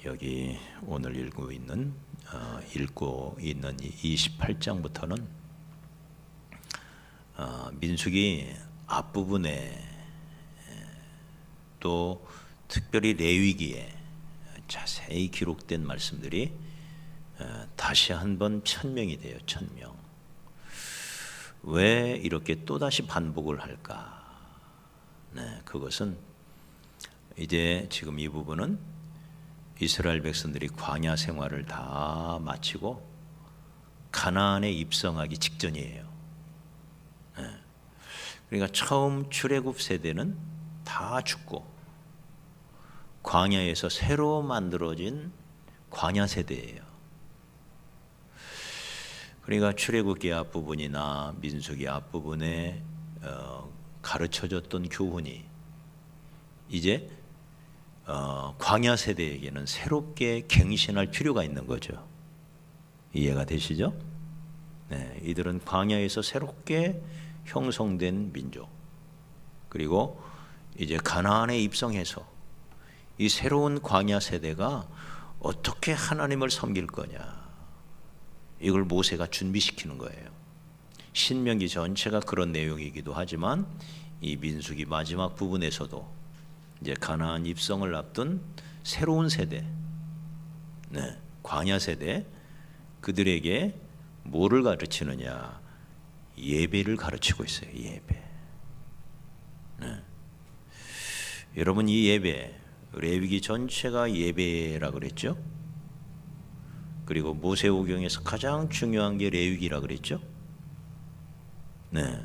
여기 오늘 읽고 있는 이 28장부터는 민수기 앞부분에 또 특별히 레위기에 자세히 기록된 말씀들이 다시 한번 천명이 돼요. 천명. 왜 이렇게 또다시 반복을 할까? 네, 그것은 이제 지금 이 부분은 이스라엘 백성들이 광야 생활을 다 마치고 가나안에 입성하기 직전이에요. 네. 그러니까 처음 출애굽 세대는 다 죽고 광야에서 새로 만들어진 광야 세대예요. 그러니까 출애굽기 앞부분이나 민수기 앞부분에 가르쳐졌던 교훈이 이제 광야 세대에게는 새롭게 갱신할 필요가 있는 거죠. 이해가 되시죠? 네, 이들은 광야에서 새롭게 형성된 민족, 그리고 이제 가나안에 입성해서 이 새로운 광야 세대가 어떻게 하나님을 섬길 거냐, 이걸 모세가 준비시키는 거예요. 신명기 전체가 그런 내용이기도 하지만 이 민수기 마지막 부분에서도 이제 가나안 입성을 앞둔 새로운 세대, 네, 광야 세대, 그들에게 뭐를 가르치느냐? 예배를 가르치고 있어요. 예배. 네. 여러분, 이 예배, 레위기 전체가 예배라 그랬죠? 그리고 모세오경에서 가장 중요한 게 레위기라 그랬죠? 네.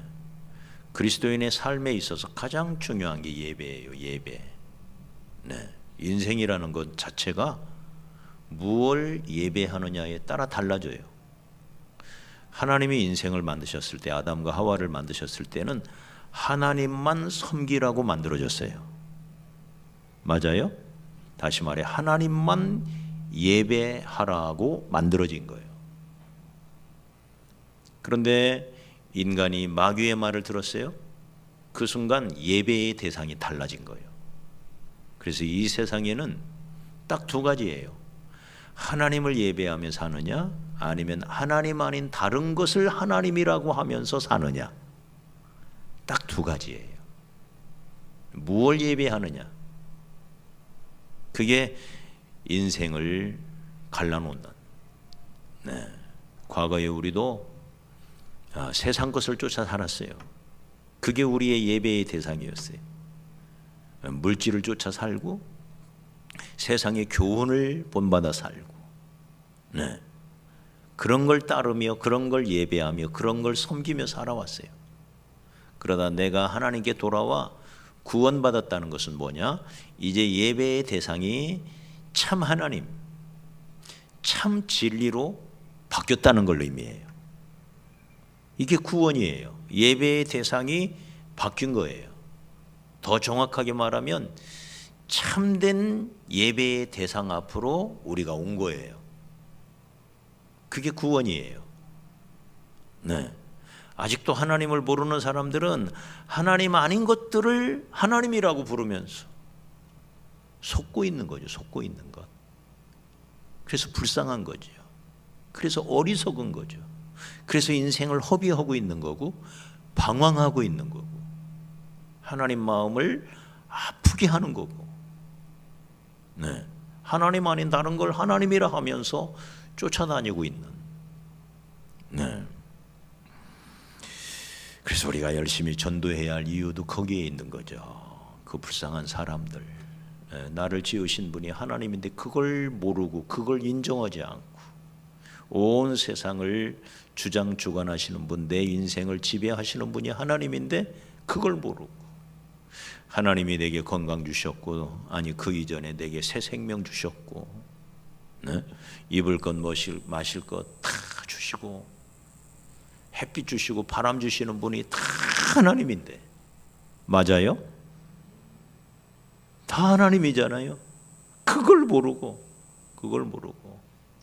그리스도인의 삶에 있어서 가장 중요한 게 예배예요. 예배. 네. 인생이라는 것 자체가 무엇을 예배하느냐에 따라 달라져요. 하나님이 인생을 만드셨을 때, 아담과 하와를 만드셨을 때는 하나님만 섬기라고 만들어졌어요. 맞아요? 다시 말해 하나님만 예배하라고 만들어진 거예요. 그런데 인간이 마귀의 말을 들었어요. 그 순간 예배의 대상이 달라진 거예요. 그래서 이 세상에는 딱 두 가지예요. 하나님을 예배하며 사느냐, 아니면 하나님 아닌 다른 것을 하나님이라고 하면서 사느냐. 딱 두 가지예요. 무엇을 예배하느냐, 그게 인생을 갈라놓는. 네. 과거에 우리도 세상 것을 쫓아 살았어요. 그게 우리의 예배의 대상이었어요. 물질을 쫓아 살고 세상의 교훈을 본받아 살고, 네, 그런 걸 따르며 그런 걸 예배하며 그런 걸 섬기며 살아왔어요. 그러다 내가 하나님께 돌아와 구원받았다는 것은 뭐냐? 이제 예배의 대상이 참 하나님, 참 진리로 바뀌었다는 걸 의미해요. 이게 구원이에요. 예배의 대상이 바뀐 거예요. 더 정확하게 말하면 참된 예배의 대상 앞으로 우리가 온 거예요. 그게 구원이에요. 네. 아직도 하나님을 모르는 사람들은 하나님 아닌 것들을 하나님이라고 부르면서 속고 있는 거죠. 속고 있는 것. 그래서 불쌍한 거죠. 그래서 어리석은 거죠. 그래서 인생을 허비하고 있는 거고 방황하고 있는 거고 하나님 마음을 아프게 하는 거고, 네, 하나님 아닌 다른 걸 하나님이라 하면서 쫓아다니고 있는. 네. 그래서 우리가 열심히 전도해야 할 이유도 거기에 있는 거죠. 그 불쌍한 사람들, 나를 지으신 분이 하나님인데 그걸 모르고 그걸 인정하지 않고 온 세상을 주장주관하시는 분, 내 인생을 지배하시는 분이 하나님인데 그걸 모르고, 하나님이 내게 건강 주셨고, 아니 그 이전에 내게 새 생명 주셨고, 네? 입을 것 마실 것 다 주시고 햇빛 주시고 바람 주시는 분이 다 하나님인데, 맞아요? 다 하나님이잖아요. 그걸 모르고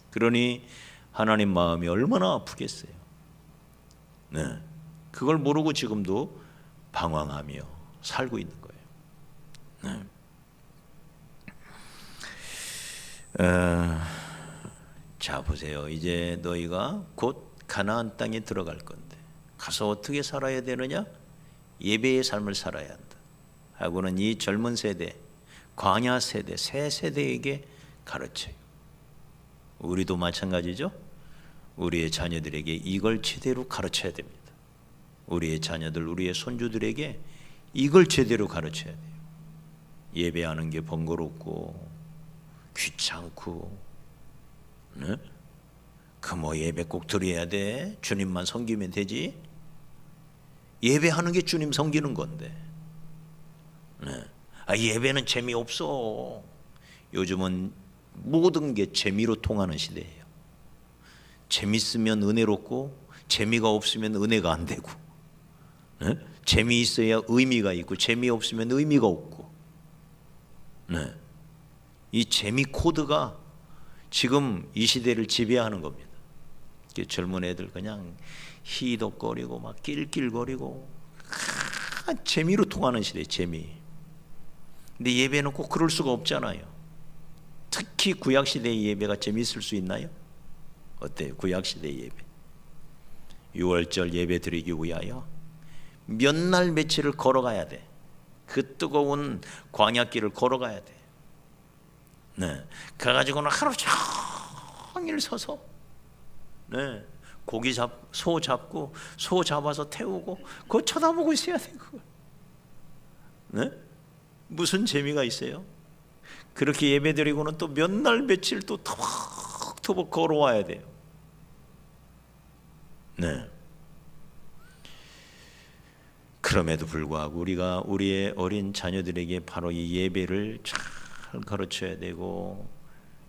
그러니 하나님 마음이 얼마나 아프겠어요. 네, 그걸 모르고 지금도 방황하며 살고 있는 거예요. 네. 자 보세요. 이제 너희가 곧 가나안 땅에 들어갈 건데 가서 어떻게 살아야 되느냐? 예배의 삶을 살아야 한다 하고는 이 젊은 세대, 광야 세대, 새 세대에게 가르쳐요. 우리도 마찬가지죠. 우리의 자녀들에게 이걸 제대로 가르쳐야 됩니다. 우리의 자녀들, 우리의 손주들에게 이걸 제대로 가르쳐야 돼요. 예배하는 게 번거롭고 귀찮고, 네? 그 뭐 예배 꼭 드려야 돼? 주님만 섬기면 되지? 예배하는 게 주님 섬기는 건데, 네. 예배는 재미없어. 요즘은 모든 게 재미로 통하는 시대예요. 재밌으면 은혜롭고 재미가 없으면 은혜가 안 되고, 네? 재미있어야 의미가 있고 재미없으면 의미가 없고, 네. 이 재미 코드가 지금 이 시대를 지배하는 겁니다. 젊은 애들 그냥 희덕거리고 막 낄낄거리고 재미로 통하는 시대, 재미. 근데 예배는 꼭 그럴 수가 없잖아요. 특히 구약시대의 예배가 재미있을 수 있나요? 어때요? 구약시대의 예배, 유월절 예배 드리기 위하여 몇 날 며칠을 걸어가야 돼. 그 뜨거운 광야길을 걸어가야 돼. 네. 그래가지고는 하루 종일 서서, 네, 소 잡고 소 잡아서 태우고 그거 쳐다보고 있어야 돼. 그걸. 네? 무슨 재미가 있어요? 그렇게 예배드리고는 또 몇 날 며칠 또 터벅터벅 걸어와야 돼요. 네. 그럼에도 불구하고 우리가 우리의 어린 자녀들에게 바로 이 예배를 잘 가르쳐야 되고,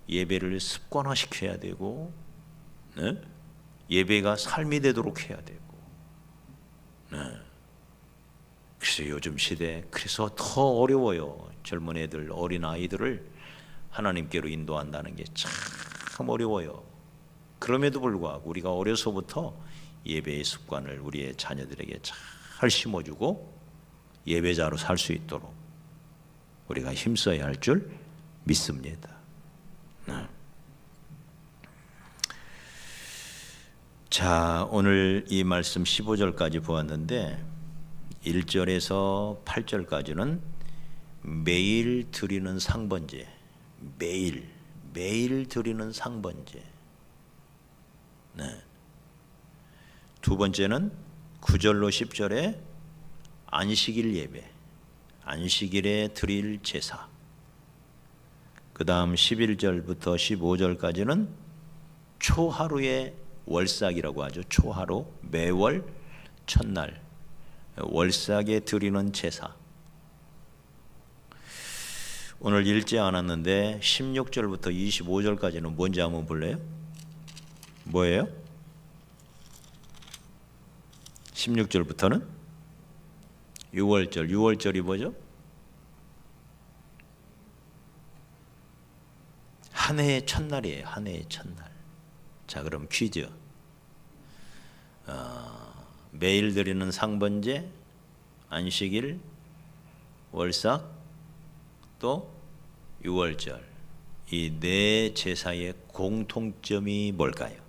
예배를 습관화시켜야 되고, 네? 예배가 삶이 되도록 해야 되고, 네. 그래서 요즘 시대, 그래서 더 어려워요. 젊은 애들, 어린 아이들을 하나님께로 인도한다는 게 참 어려워요. 그럼에도 불구하고 우리가 어려서부터 예배의 습관을 우리의 자녀들에게 잘 심어주고 예배자로 살 수 있도록 우리가 힘써야 할 줄 믿습니다. 자, 오늘 이 말씀 15절까지 보았는데 1절에서 8절까지는 매일 드리는 상번제, 매일 드리는 상번제. 네. 두 번째는 9절로 10절에 안식일 예배, 안식일에 드릴 제사. 그 다음 11절부터 15절까지는 초하루의 월삭이라고 하죠. 초하루, 매월 첫날 월삭에 드리는 제사. 오늘 읽지 않았는데 16절부터 25절까지는 뭔지 한번 볼래요? 뭐예요? 16절부터는 6월절, 6월절이 뭐죠? 한 해의 첫날이에요. 한 해의 첫날. 자, 그럼 퀴즈. 매일 드리는 상번제, 안식일, 월삭, 또 6월절. 이 네 제사의 공통점이 뭘까요?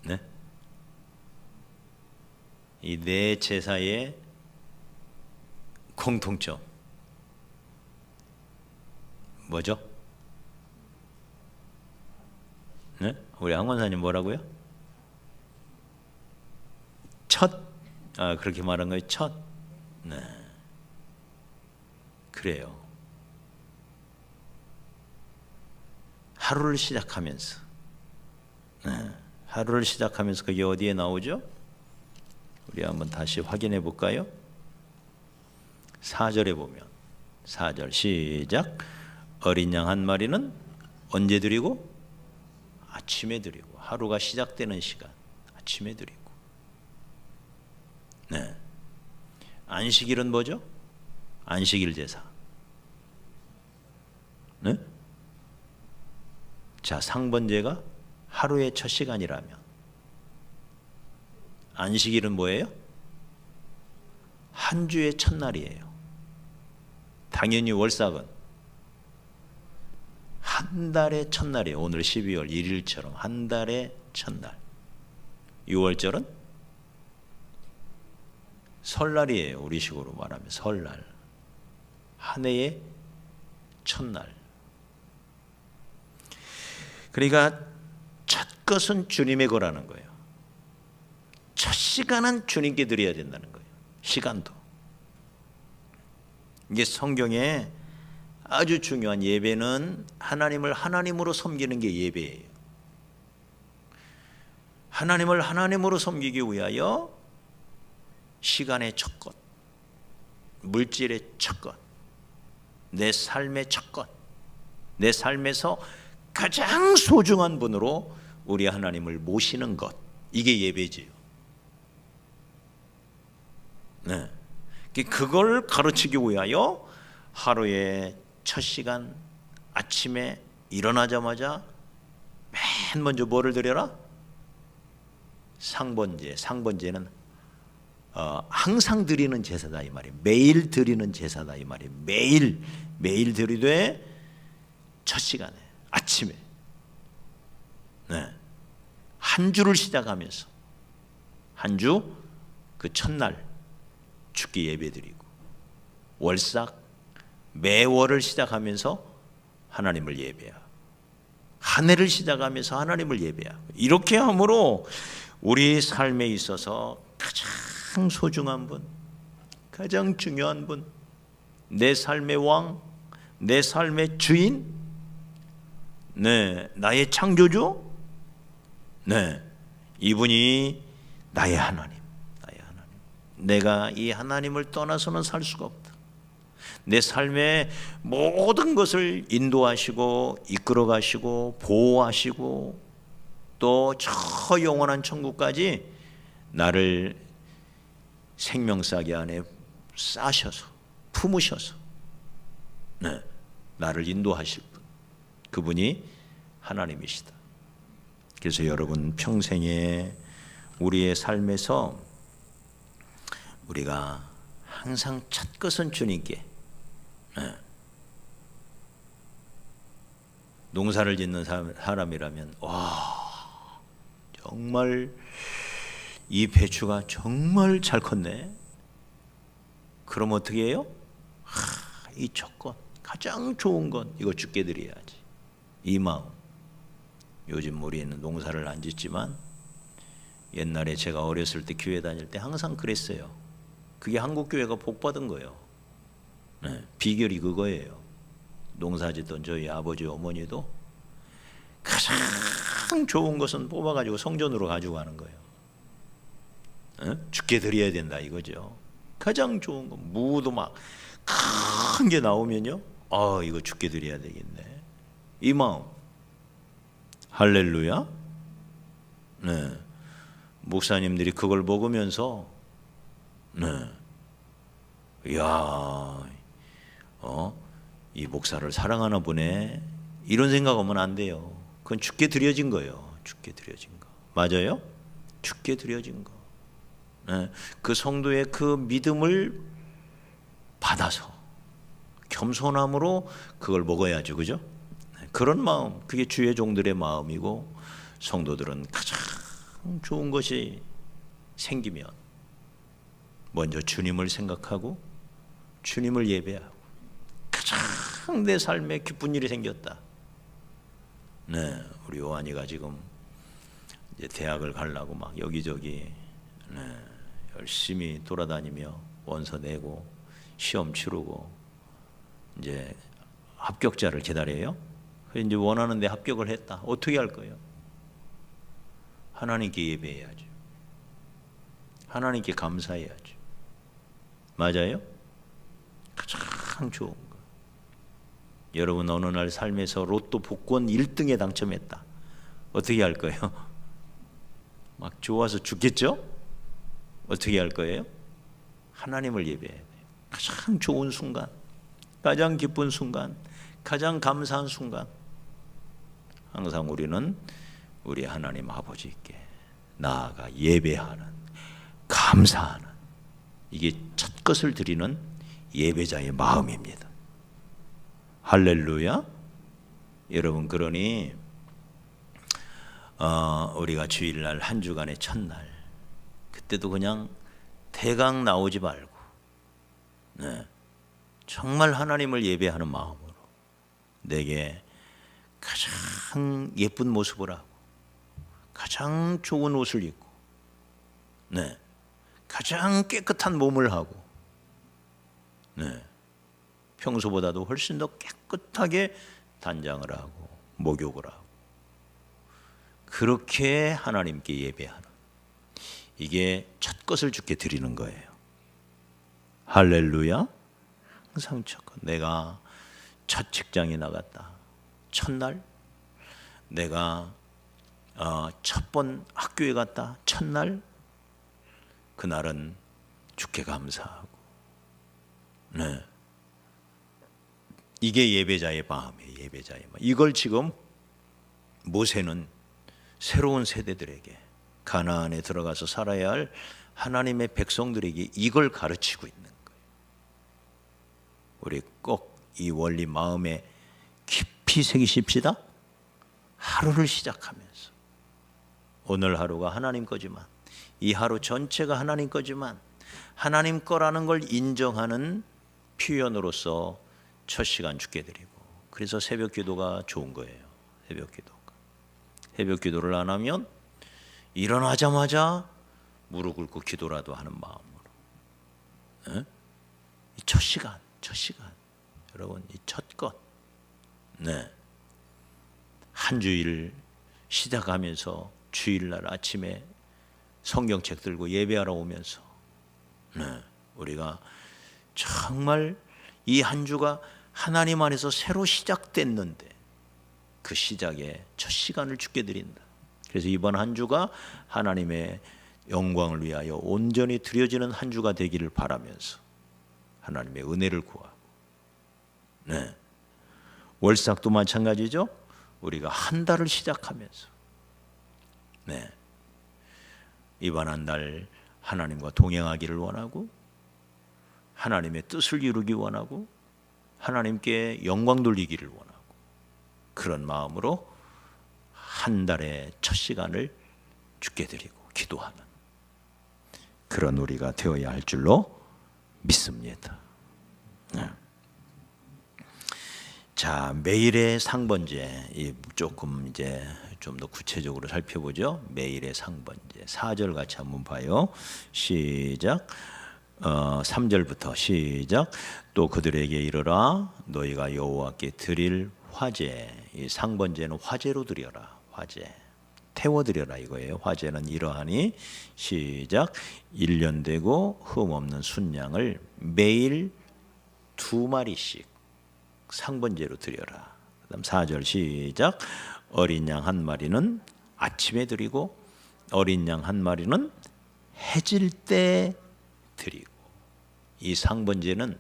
네? 이 네 제사의 공통점 뭐죠? 네? 우리 한 권사님 뭐라고요? 그렇게 말한 거예요. 첫. 네. 그래요. 하루를 시작하면서, 네. 하루를 시작하면서 그게 어디에 나오죠? 우리 한번 다시 확인해 볼까요? 4절에 보면, 4절 시작. 어린 양 한 마리는 언제 드리고? 아침에 드리고. 하루가 시작되는 시간, 아침에 드리고. 네. 안식일은 뭐죠? 안식일 제사. 네? 자, 상번제가 하루의 첫 시간이라면 안식일은 뭐예요? 한 주의 첫날이에요. 당연히 월삭은 한 달의 첫날이에요. 오늘 12월 1일처럼 한 달의 첫날. 유월절은 설날이에요. 우리식으로 말하면 설날. 한 해의 첫날. 그러니까 첫 것은 주님의 거라는 거예요. 첫 시간은 주님께 드려야 된다는 거예요. 시간도. 이게 성경에 아주 중요한 예배는 하나님을 하나님으로 섬기는 게 예배예요. 하나님을 하나님으로 섬기기 위하여 시간의 첫 것, 물질의 첫 것, 내 삶의 첫 것, 내 삶에서 가장 소중한 분으로 우리 하나님을 모시는 것, 이게 예배지요. 네. 그걸 가르치기 위하여 하루의 첫 시간 아침에 일어나자마자 맨 먼저 뭐를 드려라? 상번제. 상번제는 항상 드리는 제사다 이 말이에요. 매일 드리는 제사다 이 말이에요. 매일 드리되 첫 시간에 아침에 네. 한 주를 시작하면서 한 주 그 첫날 주께 예배드리고 월삭 매월을 시작하면서 하나님을 예배하고 한 해를 시작하면서 하나님을 예배하고 이렇게 함으로 우리 삶에 있어서 가장 소중한 분, 가장 중요한 분, 내 삶의 왕, 내 삶의 주인, 네, 나의 창조주, 네, 이분이 나의 하나님, 나의 하나님. 내가 이 하나님을 떠나서는 살 수가 없다. 내 삶의 모든 것을 인도하시고 이끌어 가시고 보호하시고 또 저 영원한 천국까지 나를 생명싸개 안에 싸셔서 품으셔서 네, 나를 인도하실 분, 그분이 하나님이시다. 그래서 여러분 평생에 우리의 삶에서 우리가 항상 첫 것은 주님께 네. 농사를 짓는 사람이라면 와 정말 이 배추가 정말 잘 컸네. 그럼 어떻게 해요? 이 첫 것, 가장 좋은 것 이거 주께 드려야지. 이 마음. 요즘 우리는 농사를 안 짓지만 옛날에 제가 어렸을 때 교회 다닐 때 항상 그랬어요. 그게 한국교회가 복받은 거예요. 네, 비결이 그거예요. 농사 짓던 저희 아버지 어머니도 가장 좋은 것은 뽑아가지고 성전으로 가지고 가는 거예요. 네? 주께 드려야 된다 이거죠. 가장 좋은 거 무도 막 큰 게 나오면요, 이거 주께 드려야 되겠네. 이 마음. 할렐루야. 네. 목사님들이 그걸 먹으면서 네. 이야, 이 목사를 사랑하나 보네. 이런 생각하면 안 돼요. 그건 주께 드려진 거예요. 주께 드려진 거. 맞아요? 주께 드려진 거. 네. 그 성도의 그 믿음을 받아서 겸손함으로 그걸 먹어야죠. 그죠? 그런 마음, 그게 주의 종들의 마음이고 성도들은 가장 좋은 것이 생기면 먼저 주님을 생각하고 주님을 예배하고 가장 내 삶에 기쁜 일이 생겼다. 네, 우리 요한이가 지금 이제 대학을 가려고 막 여기저기 네, 열심히 돌아다니며 원서 내고 시험 치르고 이제 합격자를 기다려요. 이제 원하는 데 합격을 했다. 어떻게 할 거예요? 하나님께 예배해야죠. 하나님께 감사해야죠. 맞아요? 가장 좋은 거. 여러분 어느 날 삶에서 로또 복권 1등에 당첨했다. 어떻게 할 거예요? 막 좋아서 죽겠죠? 어떻게 할 거예요? 하나님을 예배해야 돼요. 가장 좋은 순간, 가장 기쁜 순간, 가장 감사한 순간, 항상 우리는 우리 하나님 아버지께 나아가 예배하는, 감사하는, 이게 첫 첫것을 드리는 예배자의 마음입니다. 할렐루야. 여러분, 그러니 우리가 주일날 한 주간의 첫날, 그때도 그냥 대강 나오지 말고 정말 하나님을 예배하는 마음으로 내게 가장 예쁜 모습을 하고 가장 좋은 옷을 입고 가장 깨끗한 몸을 하고 평소보다도 훨씬 더 깨끗하게 단장을 하고 목욕을 하고 그렇게 하나님께 예배하는, 이게 첫 것을 주께 드리는 거예요. 할렐루야. 항상 첫것. 내가 첫 직장에 나갔다, 첫날 내가 첫 번 학교에 갔다, 첫날, 그날은 주께 감사하고 이게 예배자의 마음이에요. 예배자의 마음. 이걸 지금 모세는 새로운 세대들에게, 가나안에 들어가서 살아야 할 하나님의 백성들에게 이걸 가르치고 있는 거예요. 우리 꼭 이 원리 마음에 깊이 새기십시다. 하루를 시작하면서 오늘 하루가 하나님 거지만, 이 하루 전체가 하나님 거지만 하나님 거라는 걸 인정하는 표현으로서 첫 시간 주께 드리고, 그래서 새벽 기도가 좋은 거예요. 새벽 기도를 안 하면 일어나자마자 무릎 꿇고 기도라도 하는 마음으로 첫 시간 여러분, 이 첫 것, 한 주일 시작하면서 주일날 아침에 성경책 들고 예배하러 오면서 우리가 정말 이 한 주가 하나님 안에서 새로 시작됐는데 그 시작의 첫 시간을 주께 드린다. 그래서 이번 한 주가 하나님의 영광을 위하여 온전히 드려지는 한 주가 되기를 바라면서 하나님의 은혜를 구하고, 월삭도 마찬가지죠. 우리가 한 달을 시작하면서 이번 한 달 하나님과 동행하기를 원하고, 하나님의 뜻을 이루기 원하고, 하나님께 영광 돌리기를 원하고, 그런 마음으로 한 달의 첫 시간을 주께 드리고 기도하는 그런 우리가 되어야 할 줄로 믿습니다. 자, 매일의 상번제, 조금 이제 좀 더 구체적으로 살펴보죠. 매일의 상번제 4절 같이 한번 봐요. 시작. 3절부터 시작. 또 그들에게 이르라, 너희가 여호와께 드릴 화제, 이 상번제는 화제로 드려라. 화제, 태워드려라 이거예요. 화제는 이러하니, 시작. 1년 되고 흠 없는 순양을 매일 2마리씩 상번제로 드려라. 그다음 4절 시작. 어린 양 한 마리는 아침에 드리고 어린 양 한 마리는 해질 때 드리고. 이 상번제는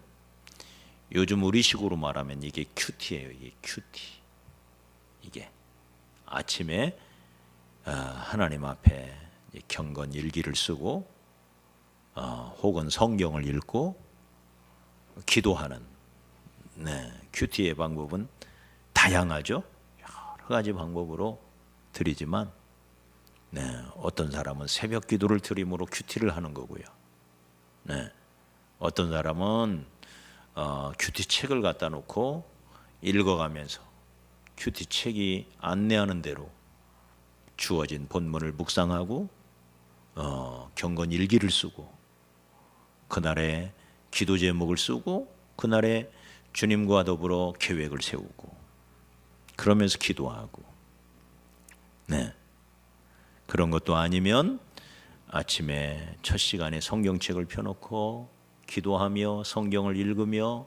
요즘 우리식으로 말하면 이게 큐티예요. 이게 큐티. 이게 아침에 하나님 앞에 경건 일기를 쓰고 혹은 성경을 읽고 기도하는 큐티의 방법은 다양하죠. 여러 가지 방법으로 드리지만 어떤 사람은 새벽 기도를 드림으로 큐티를 하는 거고요. 어떤 사람은 큐티 책을 갖다 놓고 읽어가면서 큐티 책이 안내하는 대로 주어진 본문을 묵상하고 경건 일기를 쓰고 그날의 기도 제목을 쓰고 그날의 주님과 더불어 계획을 세우고 그러면서 기도하고, 그런 것도 아니면 아침에 첫 시간에 성경책을 펴놓고 기도하며 성경을 읽으며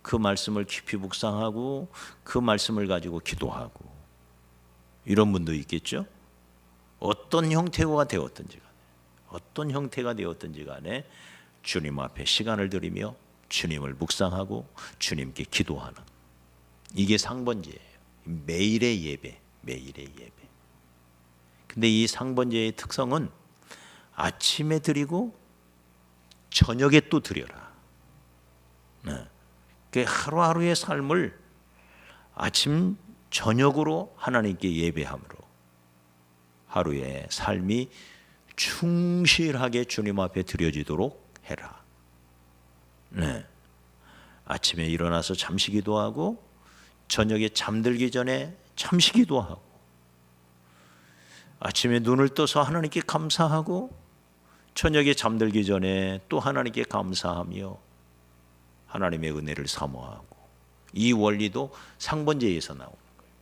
그 말씀을 깊이 묵상하고 그 말씀을 가지고 기도하고, 이런 분도 있겠죠. 어떤 형태가 되었든지 간에 주님 앞에 시간을 들이며 주님을 묵상하고 주님께 기도하는, 이게 상번제예요. 매일의 예배. 근데 이 상번제의 특성은 아침에 드리고 저녁에 또 드려라. 네. 그 하루하루의 삶을 아침 저녁으로 하나님께 예배함으로 하루의 삶이 충실하게 주님 앞에 드려지도록 해라. 네. 아침에 일어나서 잠시 기도하고 저녁에 잠들기 전에 잠시 기도하고 아침에 눈을 떠서 하나님께 감사하고 저녁에 잠들기 전에 또 하나님께 감사하며 하나님의 은혜를 사모하고, 이 원리도 상번제에서 나오는 거예요.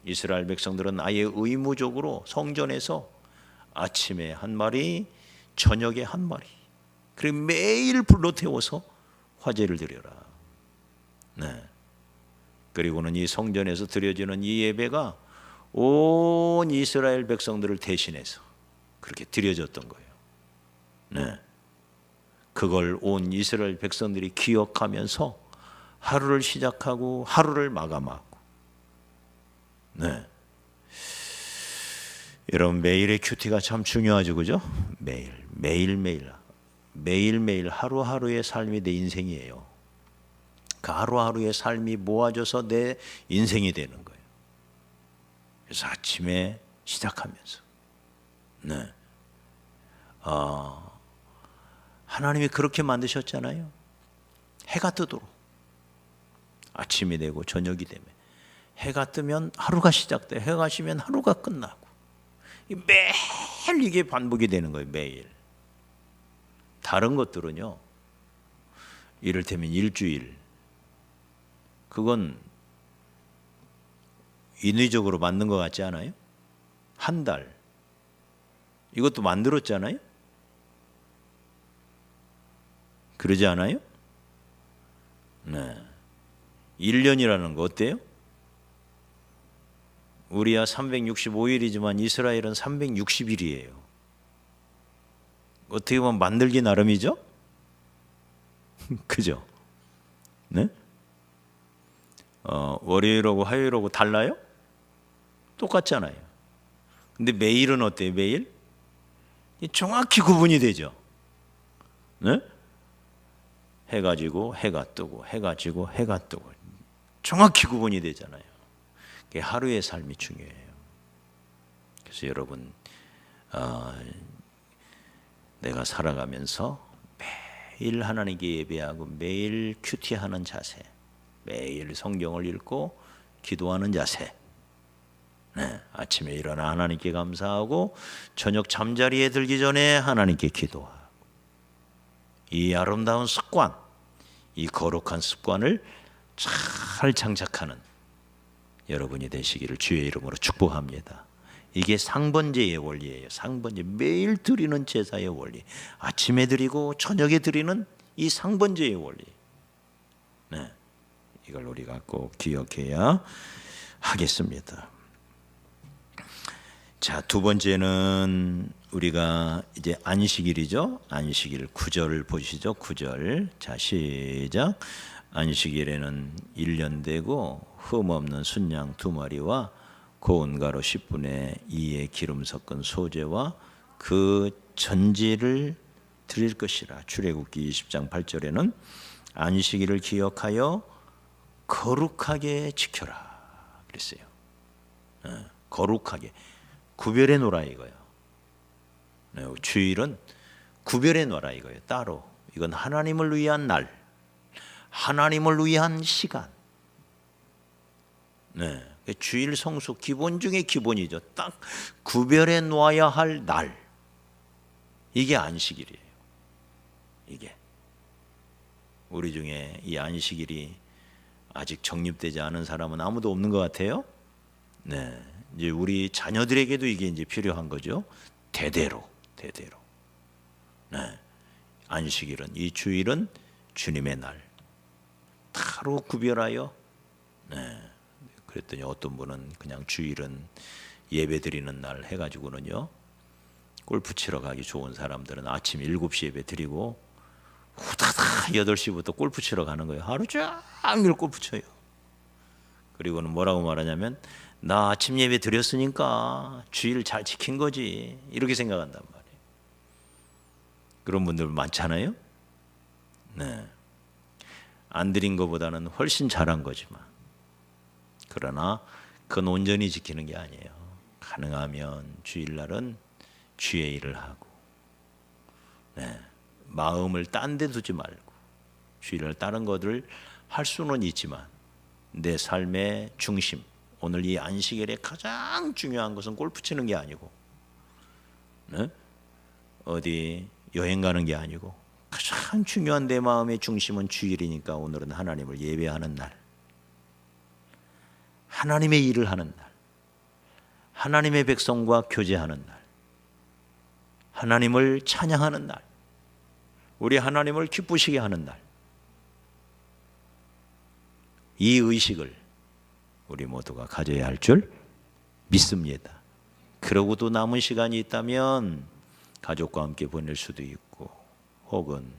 이스라엘 백성들은 아예 의무적으로 성전에서 아침에 한 마리, 저녁에 한 마리, 그리고 매일 불로 태워서 화제를 드려라. 네. 그리고는 이 성전에서 드려지는 이 예배가 온 이스라엘 백성들을 대신해서 그렇게 드려졌던 거예요. 네. 그걸 온 이스라엘 백성들이 기억하면서 하루를 시작하고 하루를 마감하고. 네. 여러분, 매일의 큐티가 참 중요하죠, 그죠? 매일매일 하루하루의 삶이 내 인생이에요. 그 하루하루의 삶이 모아져서 내 인생이 되는 거예요. 그래서 아침에 시작하면서, 네. 하나님이 그렇게 만드셨잖아요. 해가 뜨도록. 아침이 되고 저녁이 되면 해가 뜨면 하루가 시작돼. 해가 지면 하루가 끝나고. 매일 이게 반복이 되는 거예요. 매일. 다른 것들은요, 이를테면 일주일, 그건 인위적으로 만든 것 같지 않아요? 한 달, 이것도 만들었잖아요? 그러지 않아요? 네. 1년이라는 거 어때요? 우리야 365일이지만 이스라엘은 360일이에요. 어떻게 보면 만들기 나름이죠? 그죠? 네? 월요일하고 화요일하고 달라요? 똑같잖아요. 근데 매일은 어때요? 매일? 정확히 구분이 되죠. 네? 해가 지고 해가 뜨고 해가 지고 해가 뜨고 정확히 구분이 되잖아요. 하루의 삶이 중요해요. 그래서 여러분, 내가 살아가면서 매일 하나님께 예배하고 매일 큐티하는 자세, 매일 성경을 읽고 기도하는 자세, 네, 아침에 일어나 하나님께 감사하고 저녁 잠자리에 들기 전에 하나님께 기도하고, 이 아름다운 습관, 이 거룩한 습관을 잘 장착하는 여러분이 되시기를 주의 이름으로 축복합니다. 이게 상번제의 원리예요. 상번제, 매일 드리는 제사의 원리, 아침에 드리고 저녁에 드리는 이 상번제의 원리. 네, 이걸 우리가 꼭 기억해야 하겠습니다. 자, 두 번째는 우리가 이제 안식일이죠. 안식일 9절 보시죠. 9절. 자, 시작. 안식일에는 1년 되고 흠 없는 순양 2마리와 고운 가루 10분의 2의 기름 섞은 소재와 그 전제를 드릴 것이라. 출애굽기 20장 8절에는 안식일을 기억하여 거룩하게 지켜라 그랬어요. 거룩하게 구별해 놓으라 이거예요. 주일은 구별해 놓으라 이거예요. 따로. 이건 하나님을 위한 날, 하나님을 위한 시간. 네, 주일 성수 기본 중에 기본이죠. 딱 구별해 놓아야 할 날. 이게 안식일이에요. 이게 우리 중에 이 안식일이 아직 정립되지 않은 사람은 아무도 없는 것 같아요. 네, 이제 우리 자녀들에게도 이게 이제 필요한 거죠. 대대로. 네, 안식일은, 이 주일은 주님의 날. 따로 구별하여. 네. 그랬더니 어떤 분은 그냥 주일은 예배 드리는 날 해가지고는요, 골프 치러 가기 좋은 사람들은 아침 7시 예배 드리고 후다닥 8시부터 골프 치러 가는 거예요. 하루 종일 골프 쳐요. 그리고는 뭐라고 말하냐면, 나 아침 예배 드렸으니까 주일 잘 지킨 거지, 이렇게 생각한단 말이에요. 그런 분들 많잖아요. 네. 안 드린 것보다는 훨씬 잘한 거지만, 그러나 그건 온전히 지키는 게 아니에요. 가능하면 주일날은 주의 일을 하고, 마음을 딴 데 두지 말고, 주일날 다른 것들 할 수는 있지만 내 삶의 중심, 오늘 이 안식일에 가장 중요한 것은 골프 치는 게 아니고, 어디 여행 가는 게 아니고, 가장 중요한 내 마음의 중심은 주일이니까 오늘은 하나님을 예배하는 날, 하나님의 일을 하는 날, 하나님의 백성과 교제하는 날, 하나님을 찬양하는 날, 우리 하나님을 기쁘시게 하는 날, 이 의식을 우리 모두가 가져야 할 줄 믿습니다. 그러고도 남은 시간이 있다면 가족과 함께 보낼 수도 있고, 혹은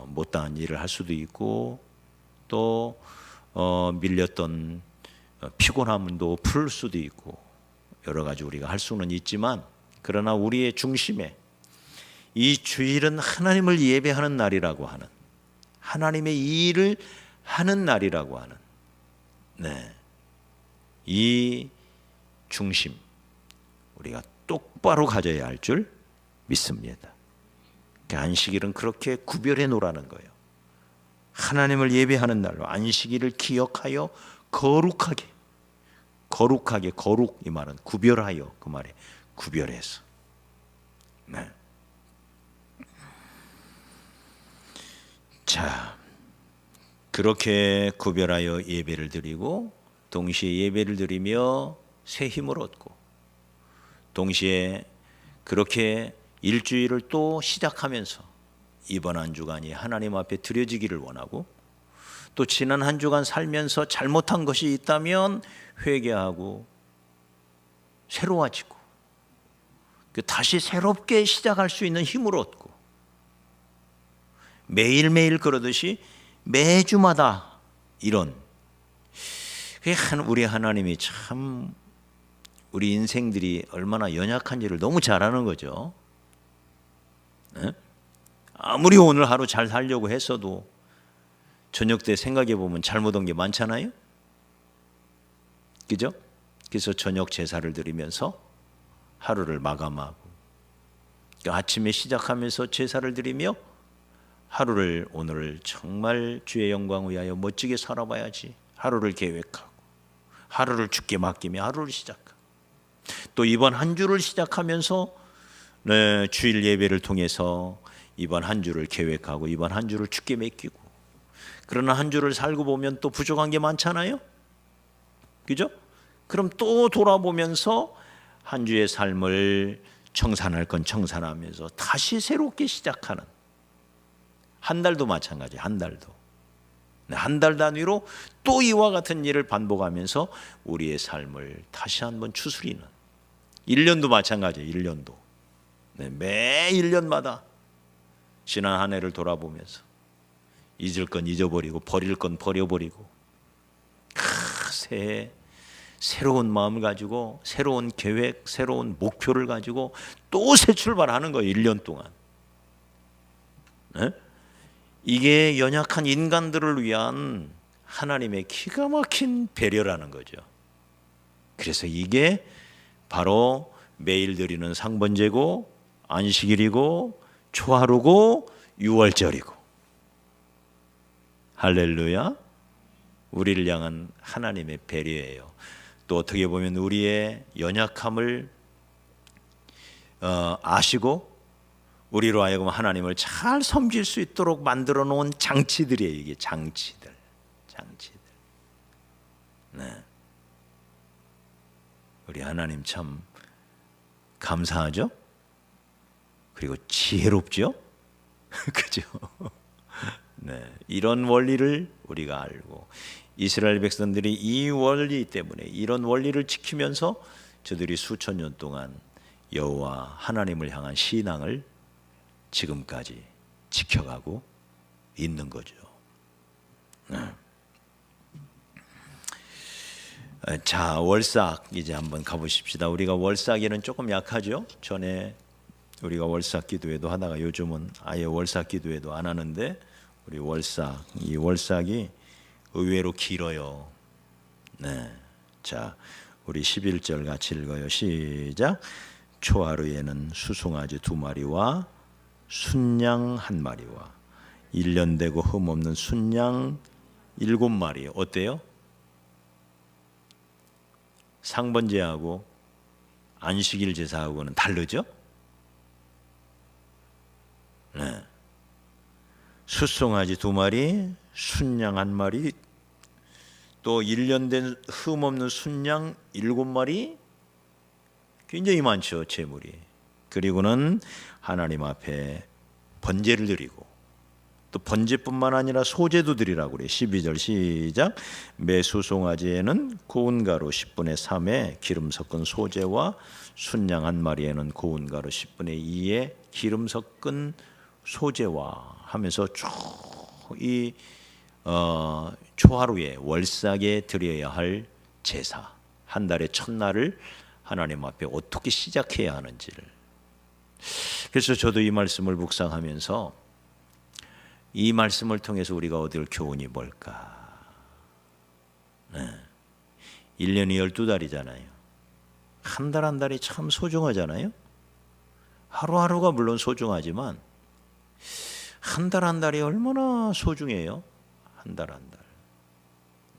못다한 일을 할 수도 있고, 또 밀렸던 피곤함도 풀 수도 있고, 여러 가지 우리가 할 수는 있지만, 그러나 우리의 중심에 이 주일은 하나님을 예배하는 날이라고 하는, 하나님의 일을 하는 날이라고 하는, 이 중심 우리가 똑바로 가져야 할 줄 믿습니다. 안식일은 그렇게 구별해 놓으라는 거예요. 하나님을 예배하는 날로 안식일을 기억하여 거룩하게, 거룩 이 말은 구별하여, 그 말에 구별해서. 자, 그렇게 구별하여 예배를 드리고, 동시에 예배를 드리며 새 힘을 얻고, 동시에 그렇게 일주일을 또 시작하면서 이번 한 주간이 하나님 앞에 드려지기를 원하고, 또 지난 한 주간 살면서 잘못한 것이 있다면 회개하고 새로워지고, 다시 새롭게 시작할 수 있는 힘을 얻고, 매일매일 그러듯이 매주마다 이런, 우리 하나님이 참 우리 인생들이 얼마나 연약한지를 너무 잘 아는 거죠. 아무리 오늘 하루 잘 살려고 했어도 저녁 때 생각해 보면 잘못한 게 많잖아요. 그죠? 그래서 저녁 제사를 드리면서 하루를 마감하고, 아침에 시작하면서 제사를 드리며 하루를, 오늘을 정말 주의 영광 위하여 멋지게 살아봐야지, 하루를 계획하고, 하루를 주께 맡기며 하루를 시작하고, 또 이번 한 주를 시작하면서 주일 예배를 통해서 이번 한 주를 계획하고, 이번 한 주를 주께 맡기고, 그러나 한 주를 살고 보면 또 부족한 게 많잖아요. 그죠? 그럼 또 돌아보면서 한 주의 삶을 청산할 건 청산하면서 다시 새롭게 시작하는, 한 달도 마찬가지, 한 달도. 한 달 단위로 또 이와 같은 일을 반복하면서 우리의 삶을 다시 한번 추스리는, 1년도 마찬가지예요. 1년도. 매 1년마다 지난 한 해를 돌아보면서 잊을 건 잊어버리고 버릴 건 버려버리고, 새해 새로운 마음을 가지고, 새로운 계획, 새로운 목표를 가지고 또 새 출발하는 거예요. 1년 동안. 이게 연약한 인간들을 위한 하나님의 기가 막힌 배려라는 거죠. 그래서 이게 바로 매일 드리는 상번제고, 안식일이고, 초하루고, 유월절이고. 할렐루야. 우리를 향한 하나님의 배려예요. 또 어떻게 보면 우리의 연약함을 아시고 우리로 하여금 하나님을 잘 섬길 수 있도록 만들어 놓은 장치들이에요. 이게 장치들. 우리 하나님 참 감사하죠? 그리고 지혜롭죠? 그죠? 이런 원리를 우리가 알고, 이스라엘 백성들이 이 원리 때문에, 이런 원리를 지키면서 저들이 수천 년 동안 여호와 하나님을 향한 신앙을 지금까지 지켜가고 있는 거죠. 자, 월삭 이제 한번 가보십시다. 우리가 월삭에는 조금 약하죠. 전에 우리가 월삭 기도회도 하다가 요즘은 아예 월삭 기도회도 안 하는데, 우리 월삭, 이 월삭이 의외로 길어요. 네, 자, 우리 11절 같이 읽어요. 시작. 초하루에는 수송아지 2마리와 순양 1마리와 1년 되고 흠없는 순양 7마리. 어때요? 상번제하고 안식일 제사하고는 다르죠? 네. 수송아지 2마리, 순양 1마리, 또 1년 된 흠없는 순양 7마리, 굉장히 많죠, 제물이. 그리고는 하나님 앞에 번제를 드리고, 또 번제뿐만 아니라 소제도 드리라고 그래요. 12절 시작. 매 수송아지에는 고운 가루 10분의 3에 기름 섞은 소제와 순양 1마리에는 고운 가루 10분의 2에 기름 섞은 소제와 하면서 쭉 이 초하루에 월삭에 드려야 할 제사, 한 달의 첫날을 하나님 앞에 어떻게 시작해야 하는지를. 그래서 저도 이 말씀을 묵상하면서 이 말씀을 통해서 우리가 얻을 교훈이 뭘까? 네. 1년이 12달이잖아요. 한 달 한 달이 참 소중하잖아요. 하루하루가 물론 소중하지만 한 달 한 달이 얼마나 소중해요. 한 달 한 달.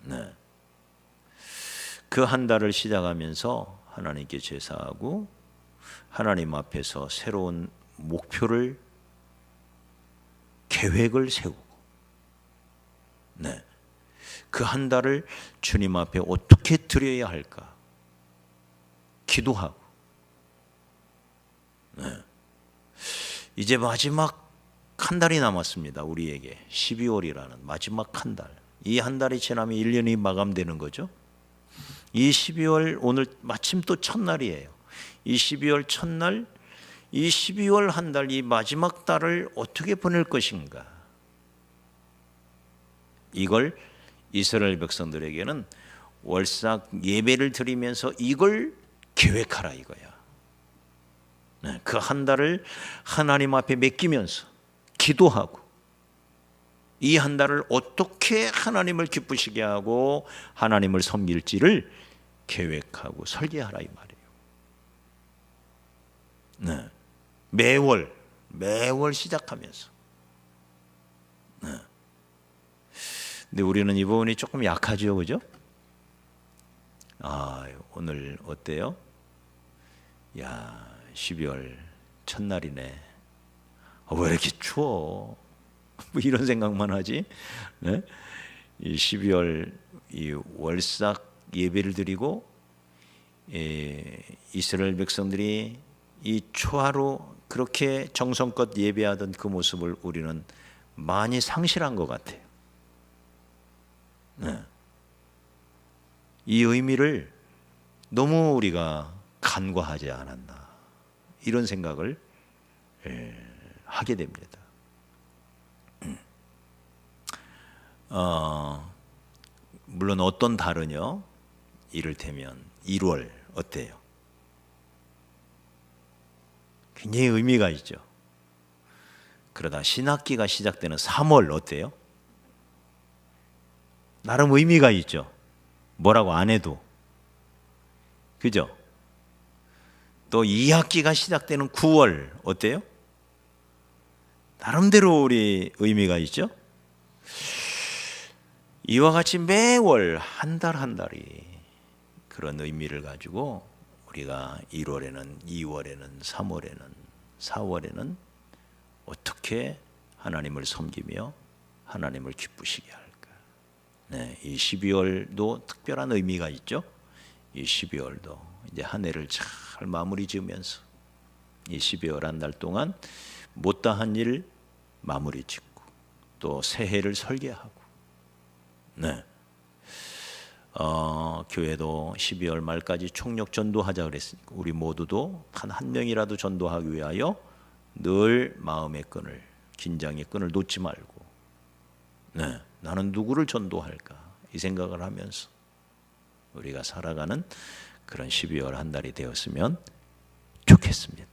네. 그 한 달을 시작하면서 하나님께 제사하고 하나님 앞에서 새로운 목표를, 계획을 세우고, 네, 그 한 달을 주님 앞에 어떻게 드려야 할까 기도하고, 네, 이제 마지막 한 달이 남았습니다. 우리에게 12월이라는 마지막 한 달. 이 한 달이 지나면 1년이 마감되는 거죠. 이 12월 오늘 마침 또 첫날이에요. 이 12월 첫날, 이 12월 한 달, 이 마지막 달을 어떻게 보낼 것인가? 이걸 이스라엘 백성들에게는 월삭 예배를 드리면서 이걸 계획하라 이거야. 네, 그 한 달을 하나님 앞에 맡기면서 기도하고 이 한 달을 어떻게 하나님을 기쁘시게 하고 하나님을 섬길지를 계획하고 설계하라 이 말이에요. 네. 매월 시작하면서. 네. 근데 우리는 이 부분이 조금 약하죠, 그죠? 오늘 어때요? 야, 12월 첫날이네. 왜 이렇게 추워? 뭐 이런 생각만 하지? 네? 이 12월 이 월삭 예배를 드리고 이스라엘 백성들이 이 초하루 그렇게 정성껏 예배하던 그 모습을 우리는 많이 상실한 것 같아요. 네. 이 의미를 너무 우리가 간과하지 않았나 이런 생각을 하게 됩니다. 물론 어떤 달은요, 이를테면 1월 어때요? 굉장히 의미가 있죠. 그러다 신학기가 시작되는 3월 어때요? 나름 의미가 있죠. 뭐라고 안 해도. 그죠? 또 2학기가 시작되는 9월 어때요? 나름대로 우리 의미가 있죠. 이와 같이 매월 한 달 한 달이 그런 의미를 가지고 우리가 1월에는, 2월에는, 3월에는, 4월에는 어떻게 하나님을 섬기며 하나님을 기쁘시게 할까? 네, 이 12월도 특별한 의미가 있죠. 이 12월도 이제 한 해를 잘 마무리 지으면서 이 12월 한 달 동안 못다한 일 마무리 짓고 또 새해를 설계하고, 네, 교회도 12월 말까지 총력 전도하자 그랬으니까 우리 모두도 단 한 명이라도 전도하기 위하여 늘 마음의 끈을, 긴장의 끈을 놓지 말고, 네, 나는 누구를 전도할까 이 생각을 하면서 우리가 살아가는 그런 12월 한 달이 되었으면 좋겠습니다.